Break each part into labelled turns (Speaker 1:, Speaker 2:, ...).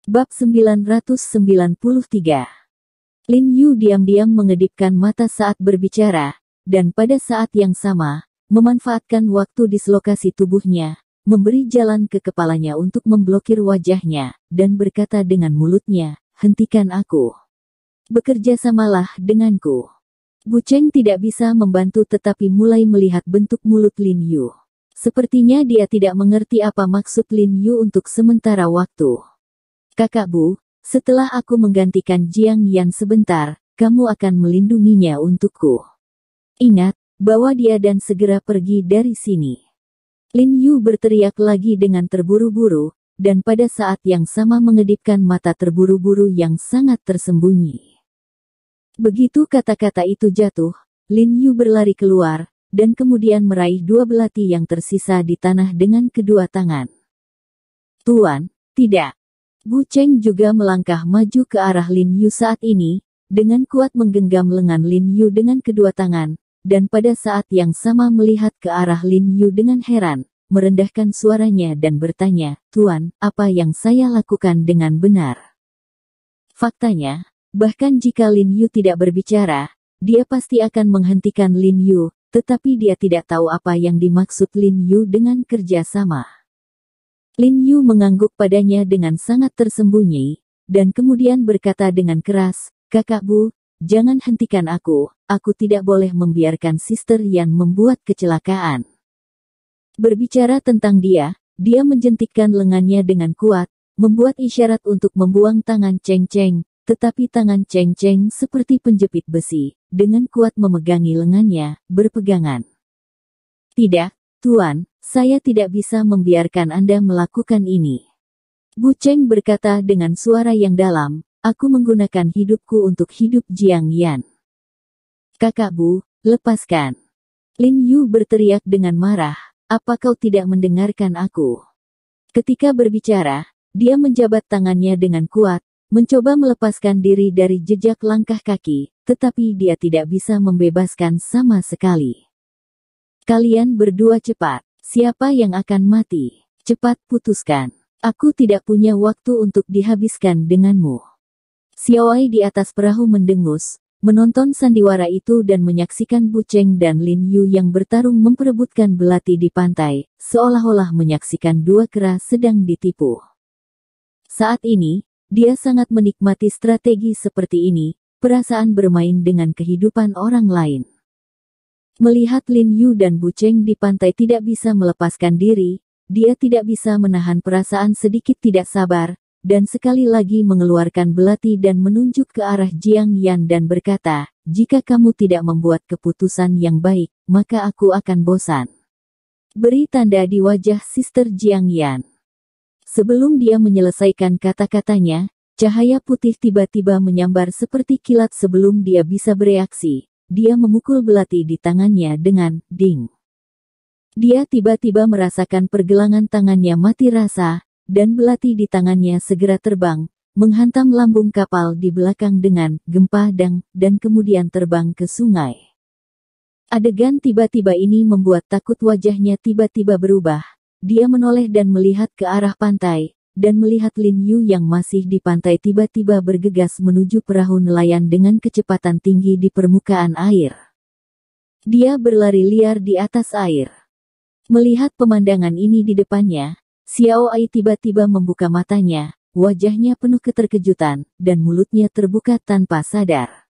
Speaker 1: Bab 993. Lin Yu diam-diam mengedipkan mata saat berbicara, dan pada saat yang sama, memanfaatkan waktu dislokasi tubuhnya, memberi jalan ke kepalanya untuk memblokir wajahnya, dan berkata dengan mulutnya, "Hentikan aku. Bekerjasamalah denganku." Bu Cheng tidak bisa membantu tetapi mulai melihat bentuk mulut Lin Yu. Sepertinya dia tidak mengerti apa maksud Lin Yu untuk sementara waktu. "Kakak Bu, setelah aku menggantikan Jiang Yan sebentar, kamu akan melindunginya untukku. Ingat, bawa dia dan segera pergi dari sini." Lin Yu berteriak lagi dengan terburu-buru, dan pada saat yang sama mengedipkan mata terburu-buru yang sangat tersembunyi. Begitu kata-kata itu jatuh, Lin Yu berlari keluar, dan kemudian meraih dua belati yang tersisa di tanah dengan kedua tangan. "Tuan, tidak." Bu Cheng juga melangkah maju ke arah Lin Yu saat ini, dengan kuat menggenggam lengan Lin Yu dengan kedua tangan, dan pada saat yang sama melihat ke arah Lin Yu dengan heran, merendahkan suaranya dan bertanya, "Tuan, apa yang saya lakukan dengan benar?" Faktanya, bahkan jika Lin Yu tidak berbicara, dia pasti akan menghentikan Lin Yu, tetapi dia tidak tahu apa yang dimaksud Lin Yu dengan kerja sama. Lin Yu mengangguk padanya dengan sangat tersembunyi, dan kemudian berkata dengan keras, "Kakak Bu, jangan hentikan aku tidak boleh membiarkan Sister Yan membuat kecelakaan." Berbicara tentang dia menjentikkan lengannya dengan kuat, membuat isyarat untuk membuang tangan Cheng Cheng, tetapi tangan Cheng Cheng seperti penjepit besi, dengan kuat memegangi lengannya, berpegangan. "Tidak, Tuan, saya tidak bisa membiarkan Anda melakukan ini." Bu Cheng berkata dengan suara yang dalam, "Aku menggunakan hidupku untuk hidup Jiang Yan." "Kakak Bu, lepaskan." Lin Yu berteriak dengan marah, "Apa kau tidak mendengarkan aku?" Ketika berbicara, dia menjabat tangannya dengan kuat, mencoba melepaskan diri dari jejak langkah kaki, tetapi dia tidak bisa membebaskan sama sekali. "Kalian berdua cepat. Siapa yang akan mati? Cepat putuskan. Aku tidak punya waktu untuk dihabiskan denganmu." Xiaowei di atas perahu mendengus, menonton sandiwara itu dan menyaksikan Bu Cheng dan Lin Yu yang bertarung memperebutkan belati di pantai, seolah-olah menyaksikan dua kera sedang ditipu. Saat ini, dia sangat menikmati strategi seperti ini, perasaan bermain dengan kehidupan orang lain. Melihat Lin Yu dan Bu Cheng di pantai tidak bisa melepaskan diri, dia tidak bisa menahan perasaan sedikit tidak sabar, dan sekali lagi mengeluarkan belati dan menunjuk ke arah Jiang Yan dan berkata, "Jika kamu tidak membuat keputusan yang baik, maka aku akan bosan." Beri tanda di wajah Sister Jiang Yan. Sebelum dia menyelesaikan kata-katanya, cahaya putih tiba-tiba menyambar seperti kilat sebelum dia bisa bereaksi. Dia memukul belati di tangannya dengan ding. Dia tiba-tiba merasakan pergelangan tangannya mati rasa, dan belati di tangannya segera terbang, menghantam lambung kapal di belakang dengan gempa dan kemudian terbang ke sungai. Adegan tiba-tiba ini membuat takut wajahnya tiba-tiba berubah. Dia menoleh dan melihat ke arah pantai, dan melihat Lin Yu yang masih di pantai tiba-tiba bergegas menuju perahu nelayan dengan kecepatan tinggi di permukaan air. Dia berlari liar di atas air. Melihat pemandangan ini di depannya, Xiaowei tiba-tiba membuka matanya, wajahnya penuh keterkejutan, dan mulutnya terbuka tanpa sadar.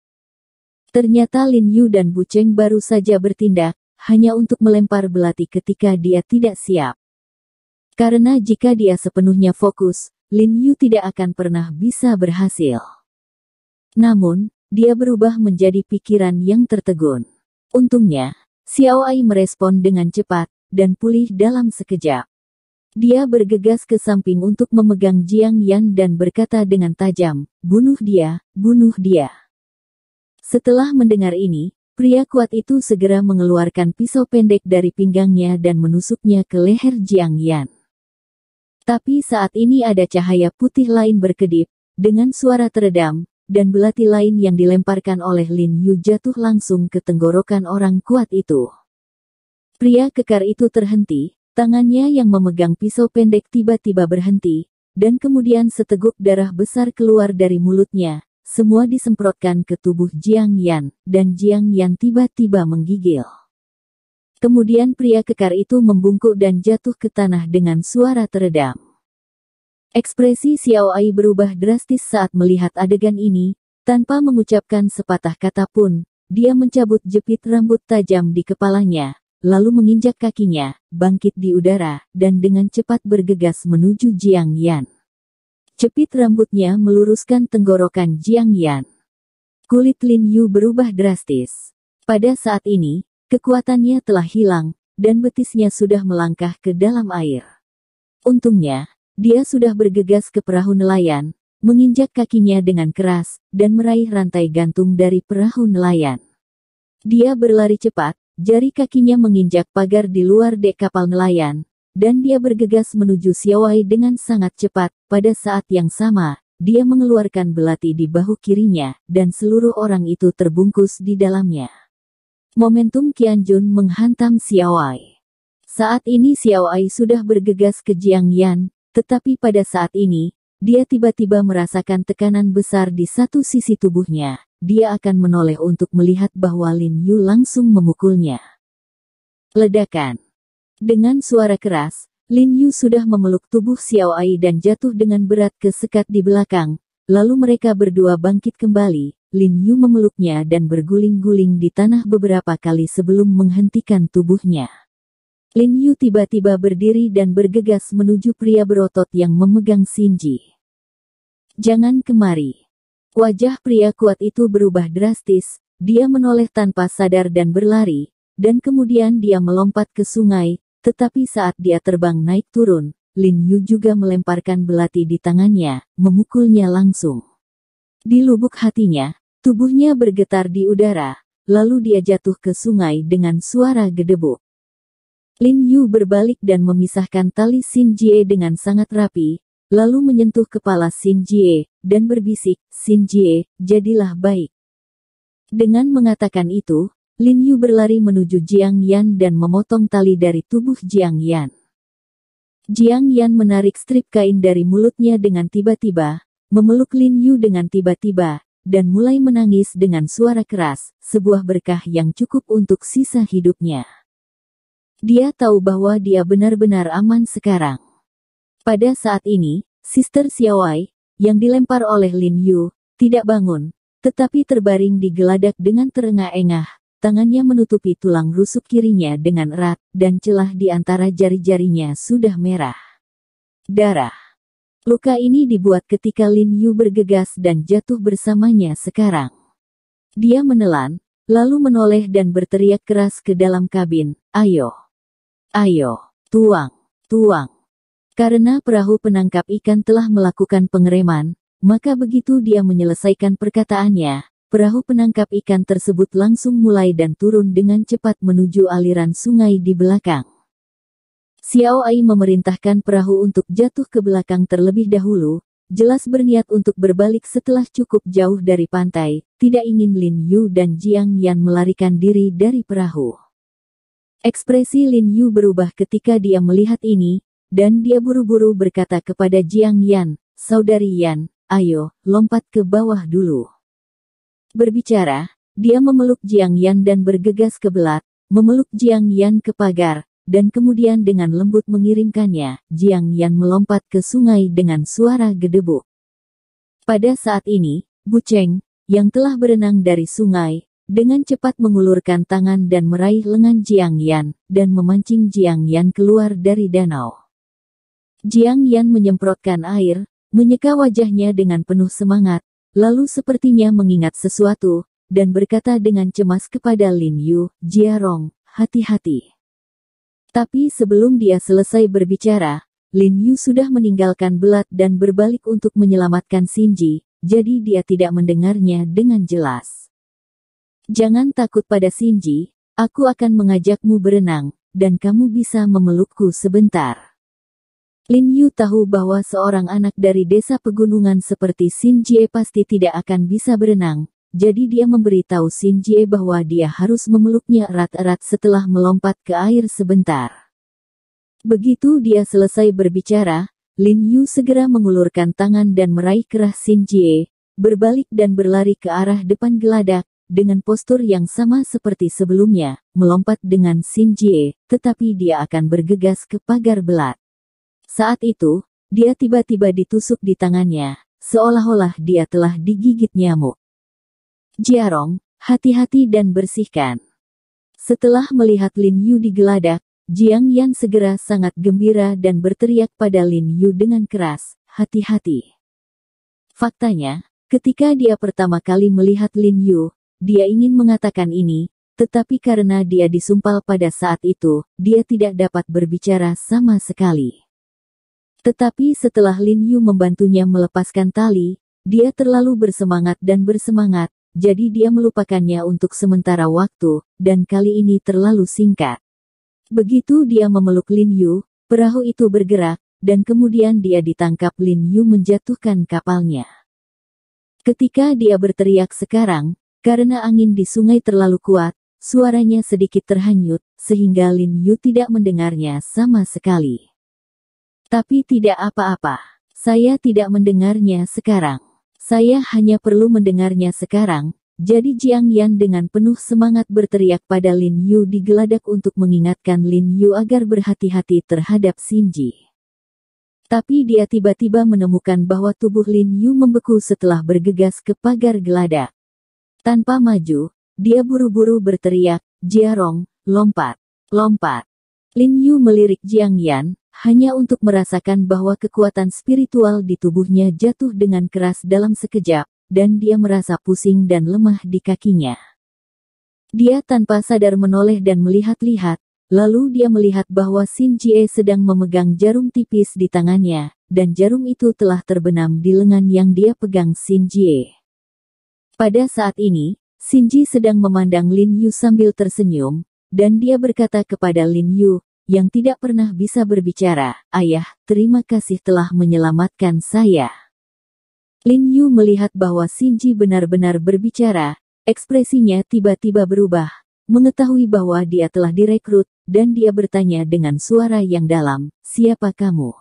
Speaker 1: Ternyata Lin Yu dan Bu Cheng baru saja bertindak, hanya untuk melempar belati ketika dia tidak siap. Karena jika dia sepenuhnya fokus, Lin Yu tidak akan pernah bisa berhasil. Namun, dia berubah menjadi pikiran yang tertegun. Untungnya, Xiaowei merespon dengan cepat, dan pulih dalam sekejap. Dia bergegas ke samping untuk memegang Jiang Yan dan berkata dengan tajam, "Bunuh dia, bunuh dia." Setelah mendengar ini, pria kuat itu segera mengeluarkan pisau pendek dari pinggangnya dan menusuknya ke leher Jiang Yan. Tapi saat ini ada cahaya putih lain berkedip, dengan suara teredam, dan belati lain yang dilemparkan oleh Lin Yu jatuh langsung ke tenggorokan orang kuat itu. Pria kekar itu terhenti, tangannya yang memegang pisau pendek tiba-tiba berhenti, dan kemudian seteguk darah besar keluar dari mulutnya. Semua disemprotkan ke tubuh Jiang Yan, dan Jiang Yan tiba-tiba menggigil. Kemudian pria kekar itu membungkuk dan jatuh ke tanah dengan suara teredam. Ekspresi Xiao Ai berubah drastis saat melihat adegan ini. Tanpa mengucapkan sepatah kata pun, dia mencabut jepit rambut tajam di kepalanya, lalu menginjak kakinya, bangkit di udara, dan dengan cepat bergegas menuju Jiang Yan. Jepit rambutnya meluruskan tenggorokan Jiang Yan. Kulit Lin Yu berubah drastis. Pada saat ini, kekuatannya telah hilang, dan betisnya sudah melangkah ke dalam air. Untungnya, dia sudah bergegas ke perahu nelayan, menginjak kakinya dengan keras, dan meraih rantai gantung dari perahu nelayan. Dia berlari cepat, jari kakinya menginjak pagar di luar dek kapal nelayan, dan dia bergegas menuju Xiao Ai dengan sangat cepat. Pada saat yang sama, dia mengeluarkan belati di bahu kirinya, dan seluruh orang itu terbungkus di dalamnya. Momentum Qianjun menghantam Xiao Ai. Saat ini Xiao Ai sudah bergegas ke Jiang Yan, tetapi pada saat ini, dia tiba-tiba merasakan tekanan besar di satu sisi tubuhnya. Dia akan menoleh untuk melihat bahwa Lin Yu langsung memukulnya. Ledakan. Dengan suara keras, Lin Yu sudah memeluk tubuh Xiao Ai dan jatuh dengan berat ke sekat di belakang. Lalu mereka berdua bangkit kembali. Lin Yu memeluknya dan berguling-guling di tanah beberapa kali sebelum menghentikan tubuhnya. Lin Yu tiba-tiba berdiri dan bergegas menuju pria berotot yang memegang Xinji. "Jangan kemari." Wajah pria kuat itu berubah drastis, dia menoleh tanpa sadar dan berlari, dan kemudian dia melompat ke sungai, tetapi saat dia terbang naik turun, Lin Yu juga melemparkan belati di tangannya, memukulnya langsung. Di lubuk hatinya, tubuhnya bergetar di udara, lalu dia jatuh ke sungai dengan suara gedebuk. Lin Yu berbalik dan memisahkan tali Xin Jie dengan sangat rapi, lalu menyentuh kepala Xin Jie, dan berbisik, "Xin Jie, jadilah baik." Dengan mengatakan itu, Lin Yu berlari menuju Jiang Yan dan memotong tali dari tubuh Jiang Yan. Jiang Yan menarik strip kain dari mulutnya dengan tiba-tiba, memeluk Lin Yu dengan tiba-tiba, dan mulai menangis dengan suara keras, sebuah berkah yang cukup untuk sisa hidupnya. Dia tahu bahwa dia benar-benar aman sekarang. Pada saat ini, Sister Xiao Ai, yang dilempar oleh Lin Yu, tidak bangun, tetapi terbaring di geladak dengan terengah-engah, tangannya menutupi tulang rusuk kirinya dengan erat, dan celah di antara jari-jarinya sudah merah. Darah. Luka ini dibuat ketika Lin Yu bergegas dan jatuh bersamanya sekarang. Dia menelan, lalu menoleh dan berteriak keras ke dalam kabin, "Ayo! Ayo, tuang, tuang." Karena perahu penangkap ikan telah melakukan pengereman, maka begitu dia menyelesaikan perkataannya, perahu penangkap ikan tersebut langsung mulai dan turun dengan cepat menuju aliran sungai di belakang. Xiao Ai memerintahkan perahu untuk jatuh ke belakang terlebih dahulu, jelas berniat untuk berbalik setelah cukup jauh dari pantai, tidak ingin Lin Yu dan Jiang Yan melarikan diri dari perahu. Ekspresi Lin Yu berubah ketika dia melihat ini, dan dia buru-buru berkata kepada Jiang Yan, "Saudari Yan, ayo, lompat ke bawah dulu." Berbicara, dia memeluk Jiang Yan dan bergegas ke belat, memeluk Jiang Yan ke pagar, dan kemudian dengan lembut mengirimkannya. Jiang Yan melompat ke sungai dengan suara gedebuk. Pada saat ini, Bu Cheng, yang telah berenang dari sungai, dengan cepat mengulurkan tangan dan meraih lengan Jiang Yan, dan memancing Jiang Yan keluar dari danau. Jiang Yan menyemprotkan air, menyeka wajahnya dengan penuh semangat, lalu sepertinya mengingat sesuatu, dan berkata dengan cemas kepada Lin Yu, "Jiarong, hati-hati." Tapi sebelum dia selesai berbicara, Lin Yu sudah meninggalkan belat dan berbalik untuk menyelamatkan Xinji, jadi dia tidak mendengarnya dengan jelas. "Jangan takut pada Xinji, aku akan mengajakmu berenang, dan kamu bisa memelukku sebentar." Lin Yu tahu bahwa seorang anak dari desa pegunungan seperti Xinji pasti tidak akan bisa berenang, jadi dia memberitahu Xinji bahwa dia harus memeluknya erat-erat setelah melompat ke air sebentar. Begitu dia selesai berbicara, Lin Yu segera mengulurkan tangan dan meraih kerah Xin Jie, berbalik dan berlari ke arah depan geladak, dengan postur yang sama seperti sebelumnya, melompat dengan Xin Jie, tetapi dia akan bergegas ke pagar belat. Saat itu, dia tiba-tiba ditusuk di tangannya, seolah-olah dia telah digigit nyamuk. Jiarong, hati-hati dan bersihkan. Setelah melihat Lin Yu digeladak, Jiang Yan segera sangat gembira dan berteriak pada Lin Yu dengan keras, hati-hati. Faktanya, ketika dia pertama kali melihat Lin Yu, dia ingin mengatakan ini, tetapi karena dia disumpal pada saat itu, dia tidak dapat berbicara sama sekali. Tetapi setelah Lin Yu membantunya melepaskan tali, dia terlalu bersemangat dan bersemangat, jadi dia melupakannya untuk sementara waktu, dan kali ini terlalu singkat. Begitu dia memeluk Lin Yu, perahu itu bergerak, dan kemudian dia ditangkap Lin Yu menjatuhkan kapalnya. Ketika dia berteriak sekarang, karena angin di sungai terlalu kuat, suaranya sedikit terhanyut, sehingga Lin Yu tidak mendengarnya sama sekali. Tapi tidak apa-apa, saya tidak mendengarnya sekarang. Saya hanya perlu mendengarnya sekarang. Jadi Jiang Yan dengan penuh semangat berteriak pada Lin Yu digeladak untuk mengingatkan Lin Yu agar berhati-hati terhadap Xin Ji. Tapi dia tiba-tiba menemukan bahwa tubuh Lin Yu membeku setelah bergegas ke pagar geladak. Tanpa maju, dia buru-buru berteriak, Jiarong, lompat, lompat. Lin Yu melirik Jiang Yan, hanya untuk merasakan bahwa kekuatan spiritual di tubuhnya jatuh dengan keras dalam sekejap, dan dia merasa pusing dan lemah di kakinya. Dia tanpa sadar menoleh dan melihat-lihat, lalu dia melihat bahwa Xin Jie sedang memegang jarum tipis di tangannya, dan jarum itu telah terbenam di lengan yang dia pegang Xin Jie. Pada saat ini, Xin Jie sedang memandang Lin Yu sambil tersenyum, dan dia berkata kepada Lin Yu, yang tidak pernah bisa berbicara, "Ayah, terima kasih telah menyelamatkan saya." Lin Yu melihat bahwa Xin Ji benar-benar berbicara, ekspresinya tiba-tiba berubah, mengetahui bahwa dia telah direkrut, dan dia bertanya dengan suara yang dalam, "Siapa kamu?"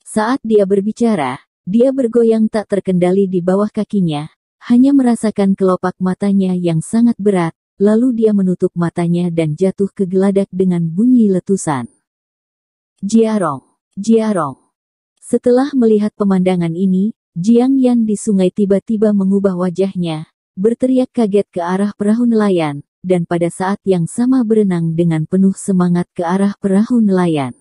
Speaker 1: Saat dia berbicara, dia bergoyang tak terkendali di bawah kakinya, hanya merasakan kelopak matanya yang sangat berat, lalu dia menutup matanya dan jatuh ke geladak dengan bunyi letusan. Jiarong, Jiarong. Setelah melihat pemandangan ini, Jiang Yan di sungai tiba-tiba mengubah wajahnya, berteriak kaget ke arah perahu nelayan, dan pada saat yang sama berenang dengan penuh semangat ke arah perahu nelayan.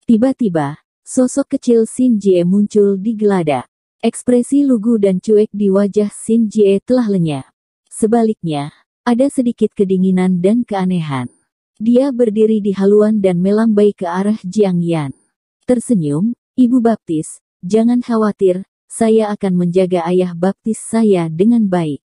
Speaker 1: Tiba-tiba, sosok kecil Xin Jie muncul di geladak. Ekspresi lugu dan cuek di wajah Xin Jie telah lenyap. Sebaliknya, ada sedikit kedinginan dan keanehan. Dia berdiri di haluan dan melambai ke arah Jiang Yan. Tersenyum, Ibu Baptis, jangan khawatir, saya akan menjaga ayah baptis saya dengan baik.